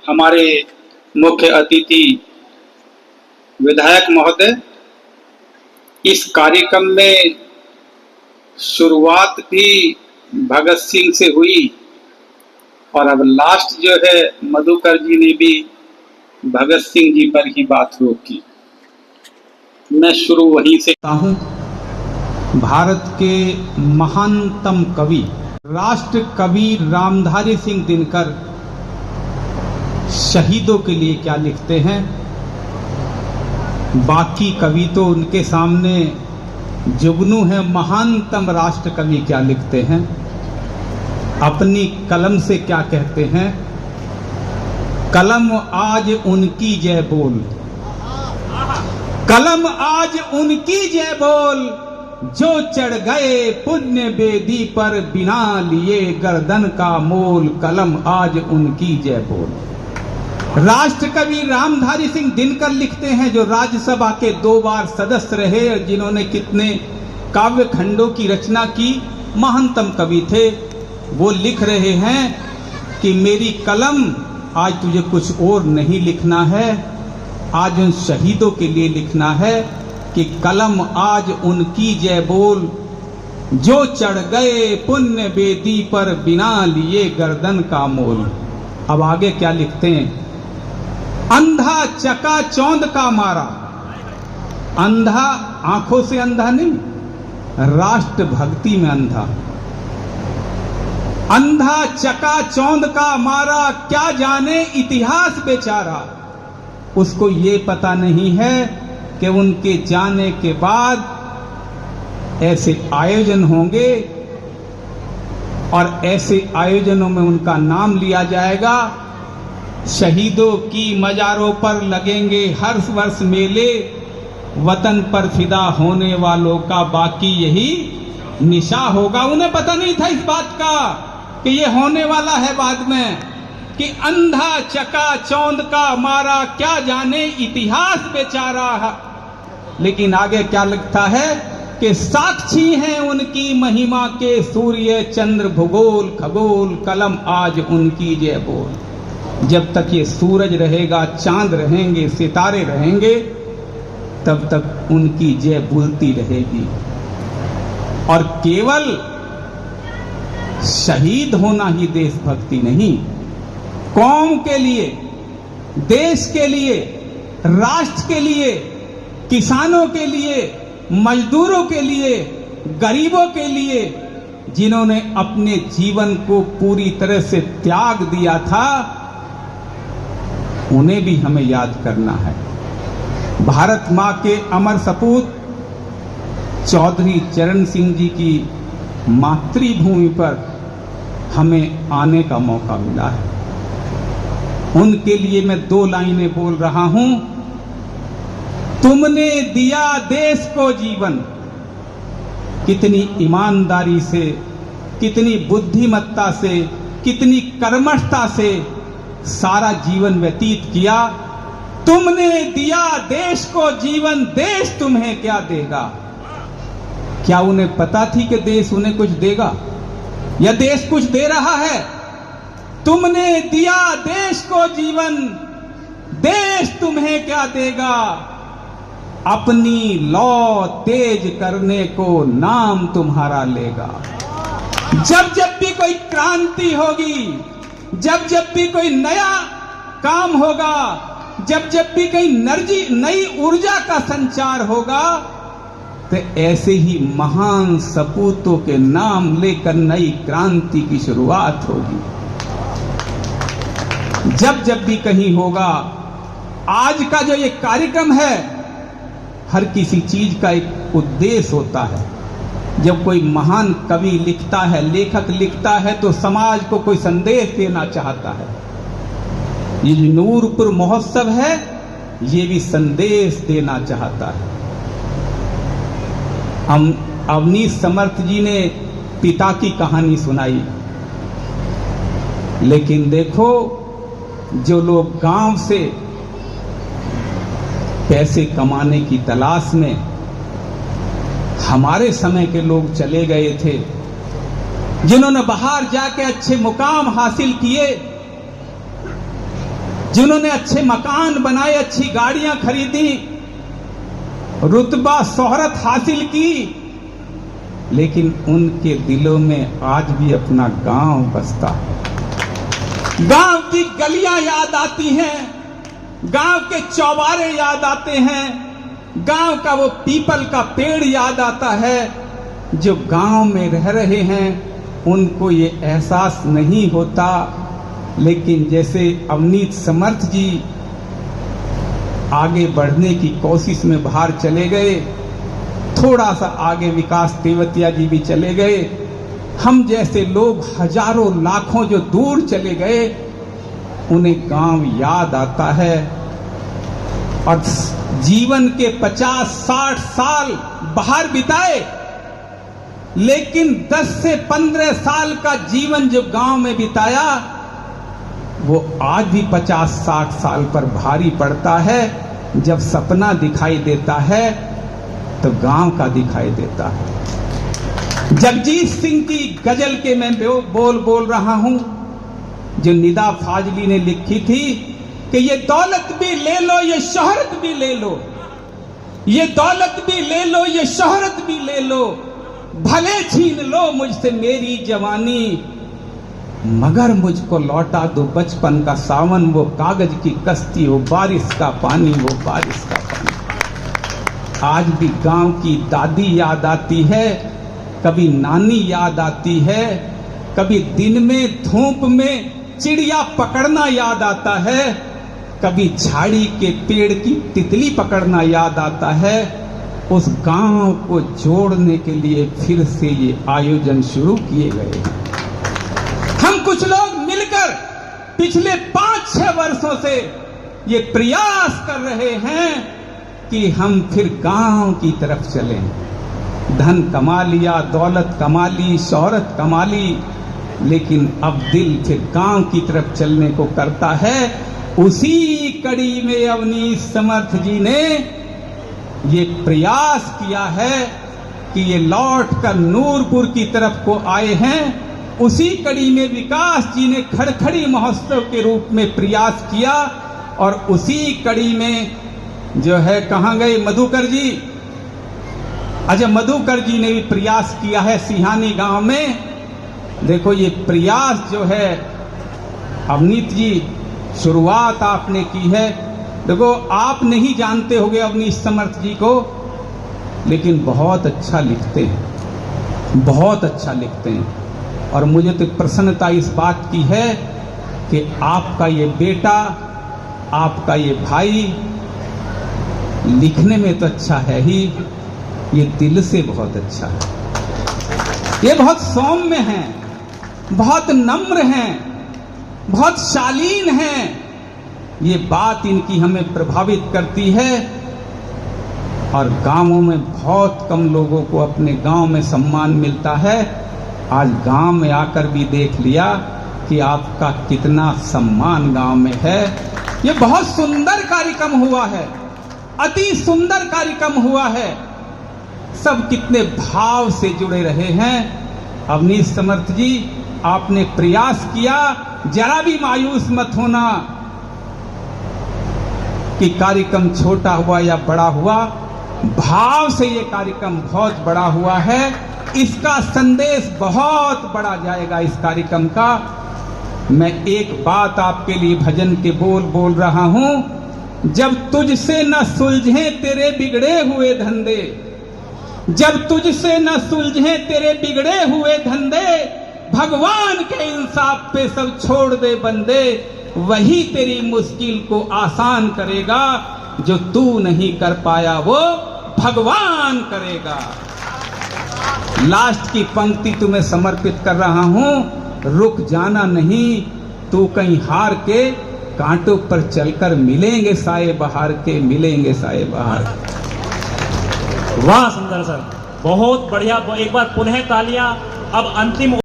हमारे मुख्य अतिथि विधायक महोदय, इस कार्यक्रम में शुरुआत भी भगत सिंह से हुई और अब लास्ट जो है मधुकर जी ने भी भगत सिंह जी पर ही बात रोकी। मैं शुरू वहीं से हूँ। भारत के महानतम कवि राष्ट्र कवि रामधारी सिंह दिनकर शहीदों के लिए क्या लिखते हैं, बाकी कवि तो उनके सामने जुगनू है। महानतम राष्ट्र कवि क्या लिखते हैं, अपनी कलम से क्या कहते हैं। कलम आज उनकी जय बोल, कलम आज उनकी जय बोल, जो चढ़ गए पुण्य बेदी पर बिना लिए गर्दन का मोल। कलम आज उनकी जय बोल। राष्ट्र कवि रामधारी सिंह दिनकर लिखते हैं, जो राज्यसभा के 2 बार सदस्य रहे और जिन्होंने कितने काव्य खंडों की रचना की, महानतम कवि थे। वो लिख रहे हैं कि मेरी कलम आज तुझे कुछ और नहीं लिखना है, आज उन शहीदों के लिए लिखना है कि कलम आज उनकी जय बोल, जो चढ़ गए पुण्य बेदी पर बिना लिए गर्दन का मोल। अब आगे क्या लिखते हैं, अंधा चका चौंध का मारा। अंधा आंखों से अंधा नहीं, राष्ट्र भक्ति में अंधा। अंधा चका चौंध का मारा, क्या जाने इतिहास बेचारा। उसको ये पता नहीं है कि उनके जाने के बाद ऐसे आयोजन होंगे और ऐसे आयोजनों में उनका नाम लिया जाएगा। शहीदों की मजारों पर लगेंगे हर वर्ष मेले, वतन पर फिदा होने वालों का बाकी यही निशा होगा। उन्हें पता नहीं था इस बात का कि ये होने वाला है बाद में, कि अंधा चका चौंध का मारा, क्या जाने इतिहास बेचारा। लेकिन आगे क्या लिखता है कि साक्षी हैं उनकी महिमा के सूर्य चंद्र भूगोल खगोल, कलम आज उनकी जय बोल। जब तक ये सूरज रहेगा, चांद रहेंगे, सितारे रहेंगे, तब तक उनकी जय बोलती रहेगी। और केवल शहीद होना ही देशभक्ति नहीं, कौम के लिए, देश के लिए, राष्ट्र के लिए, किसानों के लिए, मजदूरों के लिए, गरीबों के लिए, जिन्होंने अपने जीवन को पूरी तरह से त्याग दिया था, उन्हें भी हमें याद करना है। भारत मां के अमर सपूत चौधरी चरण सिंह जी की मातृभूमि पर हमें आने का मौका मिला है। उनके लिए मैं 2 लाइनें बोल रहा हूं। तुमने दिया देश को जीवन, कितनी ईमानदारी से, कितनी बुद्धिमत्ता से, कितनी कर्मठता से सारा जीवन व्यतीत किया। तुमने दिया देश को जीवन, देश तुम्हें क्या देगा। क्या उन्हें पता थी कि देश उन्हें कुछ देगा या देश कुछ दे रहा है। तुमने दिया देश को जीवन, देश तुम्हें क्या देगा। अपनी लौ तेज करने को नाम तुम्हारा लेगा। जब जब भी कोई क्रांति होगी, जब जब भी कोई नया काम होगा, जब जब भी कोई नई ऊर्जा का संचार होगा, तो ऐसे ही महान सपूतों के नाम लेकर नई क्रांति की शुरुआत होगी। जब जब भी कहीं होगा, आज का जो ये कार्यक्रम है, हर किसी चीज का एक उद्देश्य होता है। जब कोई महान कवि लिखता है, लेखक लिखता है, तो समाज को कोई संदेश देना चाहता है। ये जो नूरपुर महोत्सव है, ये भी संदेश देना चाहता है। हम अवनीश समर्थ जी ने पिता की कहानी सुनाई, लेकिन देखो जो लोग गांव से पैसे कमाने की तलाश में हमारे समय के लोग चले गए थे, जिन्होंने बाहर जाके अच्छे मुकाम हासिल किए, जिन्होंने अच्छे मकान बनाए, अच्छी गाड़ियां खरीदी, रुतबा शोहरत हासिल की, लेकिन उनके दिलों में आज भी अपना गांव बसता है। गांव की गलियां याद आती हैं, गांव के चौबारे याद आते हैं, गांव का वो पीपल का पेड़ याद आता है। जो गांव में रह रहे हैं उनको ये एहसास नहीं होता, लेकिन जैसे अवनीत समर्थ जी आगे बढ़ने की कोशिश में बाहर चले गए, थोड़ा सा आगे विकास तेवतिया जी भी चले गए, हम जैसे लोग हजारों लाखों जो दूर चले गए, उन्हें गांव याद आता है। और जीवन के 50-60 साल बाहर बिताए, लेकिन 10 से 15 साल का जीवन जो गांव में बिताया, वो आज भी 50-60 साल पर भारी पड़ता है। जब सपना दिखाई देता है तो गांव का दिखाई देता है। जगजीत सिंह की गजल के मैं बोल रहा हूं, जो निदा फाजली ने लिखी थी कि ये दौलत भी ले लो, ये शोहरत भी ले लो, ये दौलत भी ले लो, ये शोहरत भी ले लो, भले छीन लो मुझसे मेरी जवानी, मगर मुझको लौटा दो बचपन का सावन, वो कागज की कश्ती, वो बारिश का पानी, वो बारिश का पानी। आज भी गांव की दादी याद आती है, कभी नानी याद आती है, कभी दिन में धूप में चिड़िया पकड़ना याद आता है, कभी झाड़ी के पेड़ की तितली पकड़ना याद आता है। उस गांव को जोड़ने के लिए फिर से ये आयोजन शुरू किए गए हैं। हम कुछ लोग मिलकर पिछले 5-6 वर्षों से ये प्रयास कर रहे हैं कि हम फिर गांव की तरफ चलें। धन कमा लिया, दौलत कमा ली, शोहरत कमा ली, लेकिन अब दिल फिर गांव की तरफ चलने को करता है। उसी कड़ी में अवनीत समर्थ जी ने ये प्रयास किया है कि ये लौट कर नूरपुर की तरफ को आए हैं। उसी कड़ी में विकास जी ने खड़खड़ी महोत्सव के रूप में प्रयास किया, और उसी कड़ी में जो है कहाँ गए मधुकर जी, अच्छा मधुकर जी ने भी प्रयास किया है सिहानी गांव में। देखो ये प्रयास जो है अवनीत जी, शुरुआत आपने की है। देखो आप नहीं जानते होंगे अवनीत समर्थ जी को, लेकिन बहुत अच्छा लिखते हैं, बहुत अच्छा लिखते हैं। और मुझे तो प्रसन्नता इस बात की है कि आपका ये बेटा, आपका ये भाई लिखने में तो अच्छा है ही, ये दिल से बहुत अच्छा है। ये बहुत सौम्य हैं, बहुत नम्र हैं, बहुत शालीन हैं। ये बात इनकी हमें प्रभावित करती है। और गांवों में बहुत कम लोगों को अपने गांव में सम्मान मिलता है। आज गांव में आकर भी देख लिया कि आपका कितना सम्मान गांव में है। ये बहुत सुंदर कार्यक्रम हुआ है, अति सुंदर कार्यक्रम हुआ है। सब कितने भाव से जुड़े रहे हैं। अवनीत समर्थ जी, आपने प्रयास किया, जरा भी मायूस मत होना कि कार्यक्रम छोटा हुआ या बड़ा हुआ। भाव से ये कार्यक्रम बहुत बड़ा हुआ है। इसका संदेश बहुत बड़ा जाएगा इस कार्यक्रम का। मैं एक बात आपके लिए भजन के बोल रहा हूं। जब तुझसे न सुलझे तेरे बिगड़े हुए धंधे, जब तुझसे न सुलझे तेरे बिगड़े हुए धंधे, भगवान के इंसाफ पे सब छोड़ दे बंदे, वही तेरी मुश्किल को आसान करेगा। जो तू नहीं कर पाया वो भगवान करेगा। लास्ट की पंक्ति तुम्हें समर्पित कर रहा हूं। रुक जाना नहीं, तू कहीं हार के, कांटों पर चलकर मिलेंगे साए बहार के, मिलेंगे साए बहार। वाह सुंदर सर, बहुत बढ़िया। एक बार पुनः तालियां। अब अंतिम